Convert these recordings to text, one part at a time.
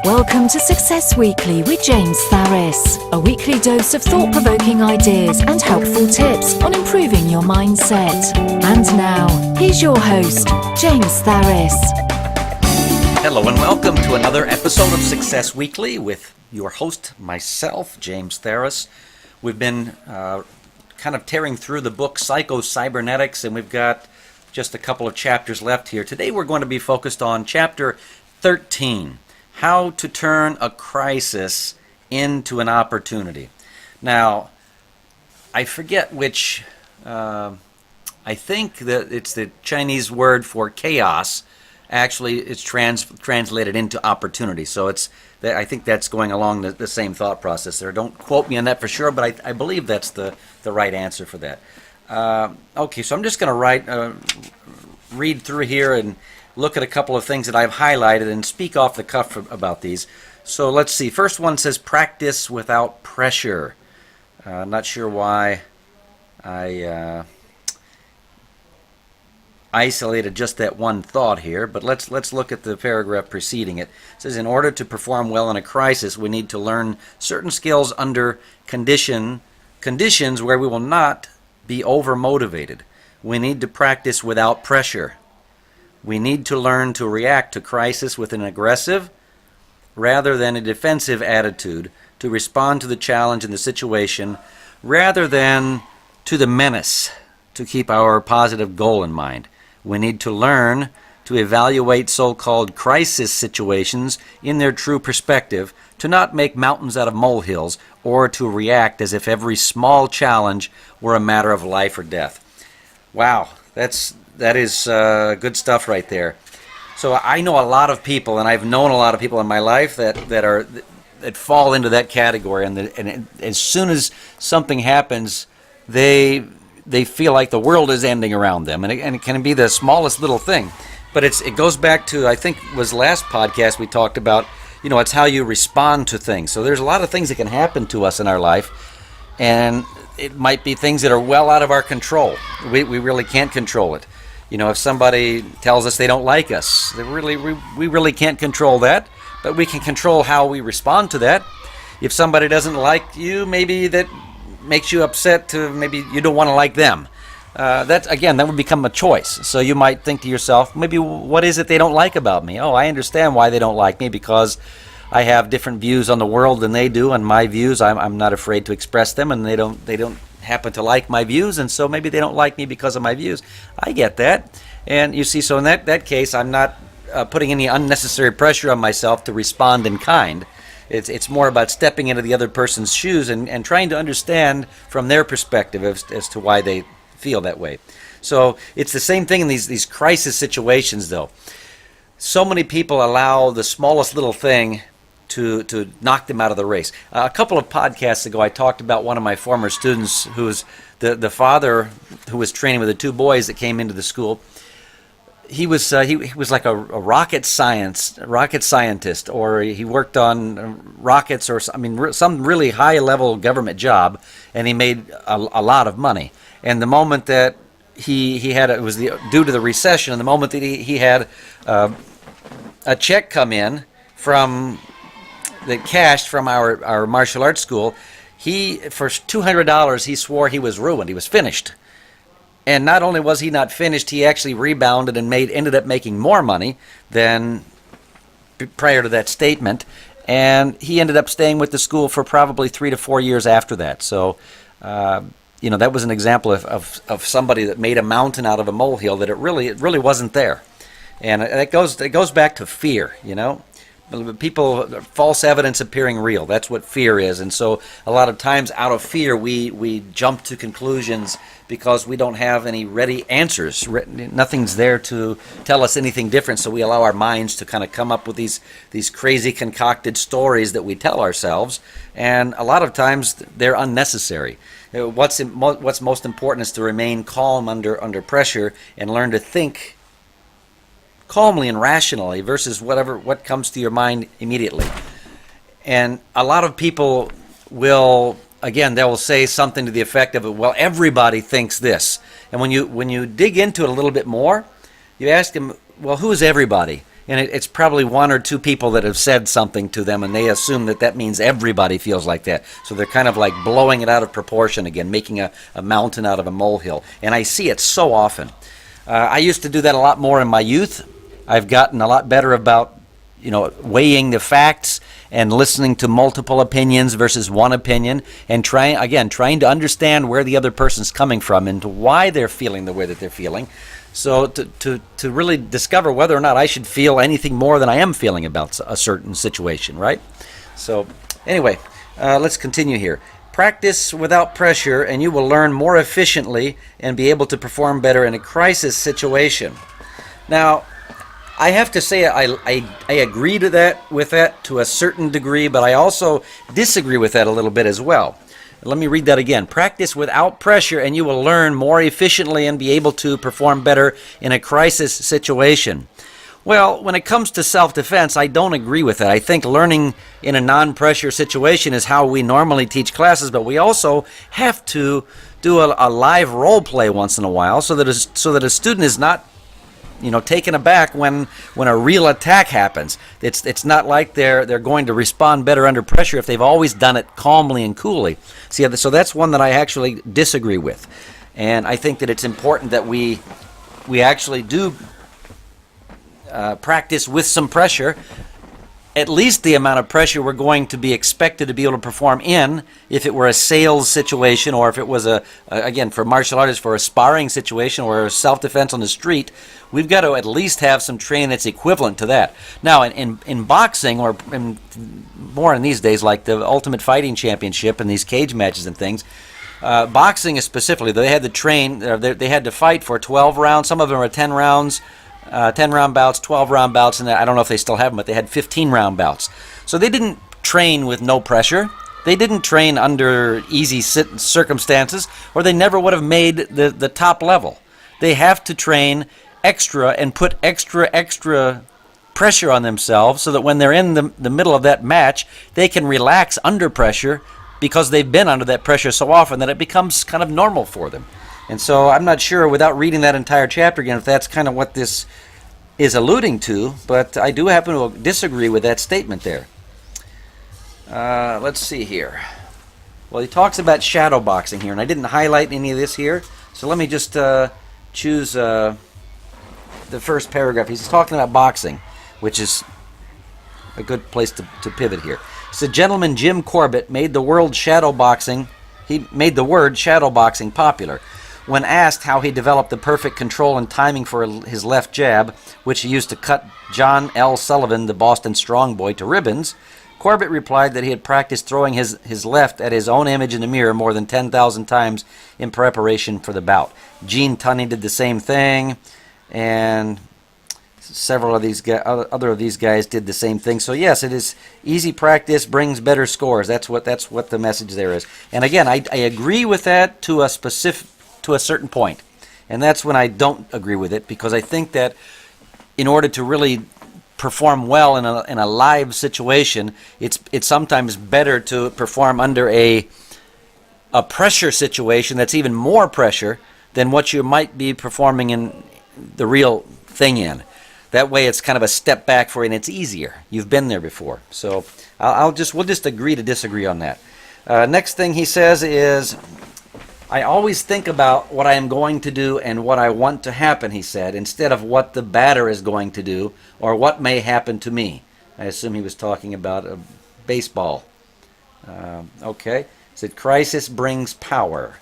Welcome to Success Weekly with James Tharris, a weekly dose of thought-provoking ideas and helpful tips on improving your mindset. And now, here's your host, James Tharris. Hello and welcome to another episode of Success Weekly with your host, myself, James Tharris. We've been kind of tearing through the book Psycho-Cybernetics, and we've got just a couple of chapters left here. Today we're going to be focused on chapter 13. How to turn a crisis into an opportunity. Now, I forget which, I think that it's the Chinese word for chaos. Actually, it's translated into opportunity. So I think that's going along the same thought process there. Don't quote me on that for sure, but I believe that's the right answer for that. Okay, so I'm just going to read through here and look at a couple of things that I've highlighted and speak off the cuff about these. So let's see. First one says practice without pressure. Not sure why I isolated just that one thought here, but let's look at the paragraph preceding it. It says, in order to perform well in a crisis, we need to learn certain skills under conditions where we will not be over-motivated. We need to practice without pressure. We need to learn to react to crisis with an aggressive rather than a defensive attitude, to respond to the challenge in the situation rather than to the menace, to keep our positive goal in mind. We need to learn to evaluate so-called crisis situations in their true perspective, to not make mountains out of molehills, or to react as if every small challenge were a matter of life or death. Wow, that is good stuff right there. So I know a lot of people, and I've known a lot of people in my life that fall into that category. And as soon as something happens, they feel like the world is ending around them, and it can be the smallest little thing. But it goes back to, I think was last podcast we talked about, it's how you respond to things. So there's a lot of things that can happen to us in our life, and it might be things that are well out of our control. We really can't control it. If somebody tells us they don't like us, we really can't control that, but we can control how we respond to that. If somebody doesn't like you, maybe that makes you upset to maybe you don't want to like them. That would become a choice. So you might think to yourself, maybe what is it they don't like about me? Oh, I understand why they don't like me, because I have different views on the world than they do, and my views, I'm not afraid to express them, and they don't happen to like my views, and so maybe they don't like me because of my views. I get that. And you see, so in that case, I'm not putting any unnecessary pressure on myself to respond in kind. It's more about stepping into the other person's shoes and trying to understand from their perspective as to why they feel that way. So it's the same thing in these crisis situations, though. So many people allow the smallest little thing to knock them out of the race. A couple of podcasts ago, I talked about one of my former students who was the father who was training with the two boys that came into the school. He was like a rocket scientist, or he worked on rockets, or some really high level government job, and he made a lot of money. And the moment that he had, it was due to the recession, and the moment that he had a check come in that cashed from our martial arts school, for $200 he swore he was ruined. He was finished. And not only was he not finished, he actually rebounded and ended up making more money than prior to that statement. And he ended up staying with the school for probably 3 to 4 years after that. So, that was an example of somebody that made a mountain out of a molehill that it really wasn't there. And it goes back to fear, People, false evidence appearing real. That's what fear is. And so a lot of times out of fear, we jump to conclusions because we don't have any ready answers. Nothing's there to tell us anything different. So we allow our minds to kind of come up with these crazy concocted stories that we tell ourselves. And a lot of times they're unnecessary. What's most important is to remain calm under pressure and learn to think calmly and rationally versus what comes to your mind immediately. And a lot of people will say something to the effect of, well, everybody thinks this. And when you dig into it a little bit more, you ask them, well, who is everybody? and it's probably one or two people that have said something to them, and they assume that that means everybody feels like that. So they're kind of like blowing it out of proportion again, making a mountain out of a molehill. And I see it so often. I used to do that a lot more in my youth. I've gotten a lot better about, weighing the facts and listening to multiple opinions versus one opinion, and trying to understand where the other person's coming from and why they're feeling the way that they're feeling. So to really discover whether or not I should feel anything more than I am feeling about a certain situation, right? So anyway, let's continue here. Practice without pressure, and you will learn more efficiently and be able to perform better in a crisis situation. Now, I have to say I agree with that to a certain degree, but I also disagree with that a little bit as well. Let me read that again. Practice without pressure, and you will learn more efficiently and be able to perform better in a crisis situation. Well, when it comes to self-defense, I don't agree with that. I think learning in a non-pressure situation is how we normally teach classes, but we also have to do a live role play once in a while so that a student is not taken aback when a real attack happens. It's not like they're going to respond better under pressure if they've always done it calmly and coolly. So that's one that I actually disagree with, and I think that it's important that we actually do practice with some pressure, at least the amount of pressure we're going to be expected to be able to perform in, if it were a sales situation, or if it was again, for martial artists, for a sparring situation or a self-defense on the street. We've got to at least have some training that's equivalent to that. Now, in boxing, or more in these days, like the Ultimate Fighting Championship and these cage matches and things, boxing is specifically, they had to they had to fight for 12 rounds. Some of them are 10 rounds. 10-round bouts, 12-round bouts, and I don't know if they still have them, but they had 15-round bouts. So they didn't train with no pressure. They didn't train under easy circumstances, or they never would have made the top level. They have to train extra and put extra pressure on themselves so that when they're in the middle of that match, they can relax under pressure because they've been under that pressure so often that it becomes kind of normal for them. And so I'm not sure, without reading that entire chapter again, if that's kind of what this is alluding to, but I do happen to disagree with that statement there. Let's see here. Well, he talks about shadow boxing here, and I didn't highlight any of this here, so let me just choose the first paragraph. He's talking about boxing, which is a good place to pivot here. So gentleman Jim Corbett made the word shadow boxing popular. When asked how he developed the perfect control and timing for his left jab, which he used to cut John L. Sullivan, the Boston strong boy, to ribbons, Corbett replied that he had practiced throwing his left at his own image in the mirror more than 10,000 times in preparation for the bout. Gene Tunney did the same thing, and several of these other of these guys did the same thing. So yes, it is easy practice brings better scores. That's what the message there is. And again, I agree with that to a certain point, and that's when I don't agree with it, because I think that in order to really perform well in a live situation, it's sometimes better to perform under a pressure situation that's even more pressure than what you might be performing in the real thing in. That way, it's kind of a step back for you, and it's easier. You've been there before, so we'll just agree to disagree on that. Next thing he says is, I always think about what I am going to do and what I want to happen, he said, instead of what the batter is going to do or what may happen to me. I assume he was talking about baseball. Okay. He said, crisis brings power.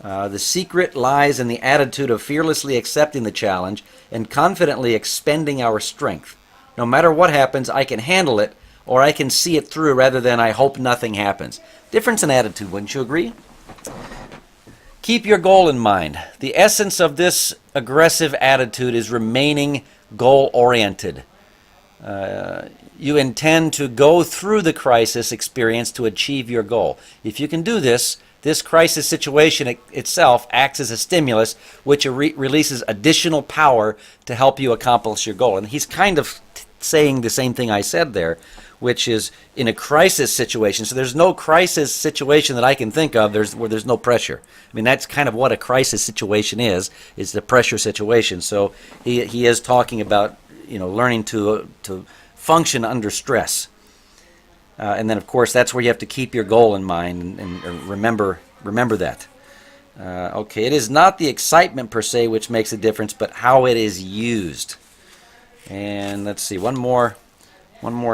The secret lies in the attitude of fearlessly accepting the challenge and confidently expending our strength. No matter what happens, I can handle it, or I can see it through rather than I hope nothing happens. Difference in attitude, wouldn't you agree? Keep your goal in mind. The essence of this aggressive attitude is remaining goal-oriented. You intend to go through the crisis experience to achieve your goal. If you can do this, this crisis situation itself acts as a stimulus which releases additional power to help you accomplish your goal. And he's kind of saying the same thing I said there, which is in a crisis situation. So there's no crisis situation that I can think of where there's no pressure. I mean, that's kind of what a crisis situation is the pressure situation. So he is talking about, learning to function under stress. And then, of course, that's where you have to keep your goal in mind and remember that. Okay, it is not the excitement per se which makes a difference, but how it is used. And let's see, one more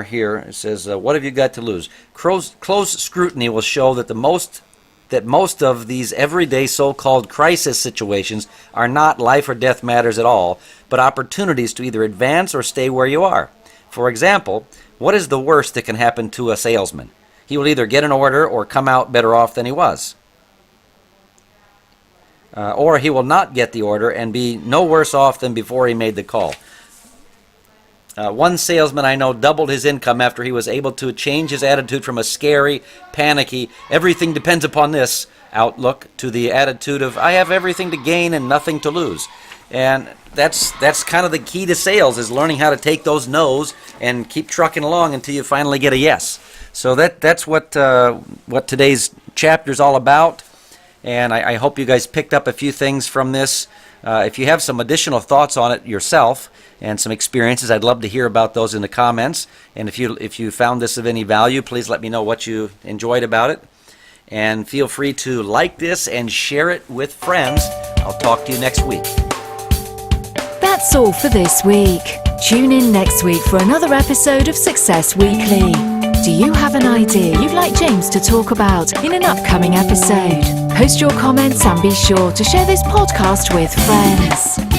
here. It says, what have you got to lose? Close scrutiny will show that most of these everyday so-called crisis situations are not life or death matters at all, but opportunities to either advance or stay where you are. For example, what is the worst that can happen to a salesman? He will either get an order or come out better off than he was. Or he will not get the order and be no worse off than before he made the call. One salesman I know doubled his income after he was able to change his attitude from a scary, panicky, everything depends upon this outlook to the attitude of, I have everything to gain and nothing to lose. And that's kind of the key to sales, is learning how to take those no's and keep trucking along until you finally get a yes. So that's what today's chapter is all about. And I hope you guys picked up a few things from this. If you have some additional thoughts on it yourself and some experiences, I'd love to hear about those in the comments. And if you found this of any value, please let me know what you enjoyed about it. And feel free to like this and share it with friends. I'll talk to you next week. That's all for this week. Tune in next week for another episode of Success Weekly. Do you have an idea you'd like James to talk about in an upcoming episode? Post your comments and be sure to share this podcast with friends.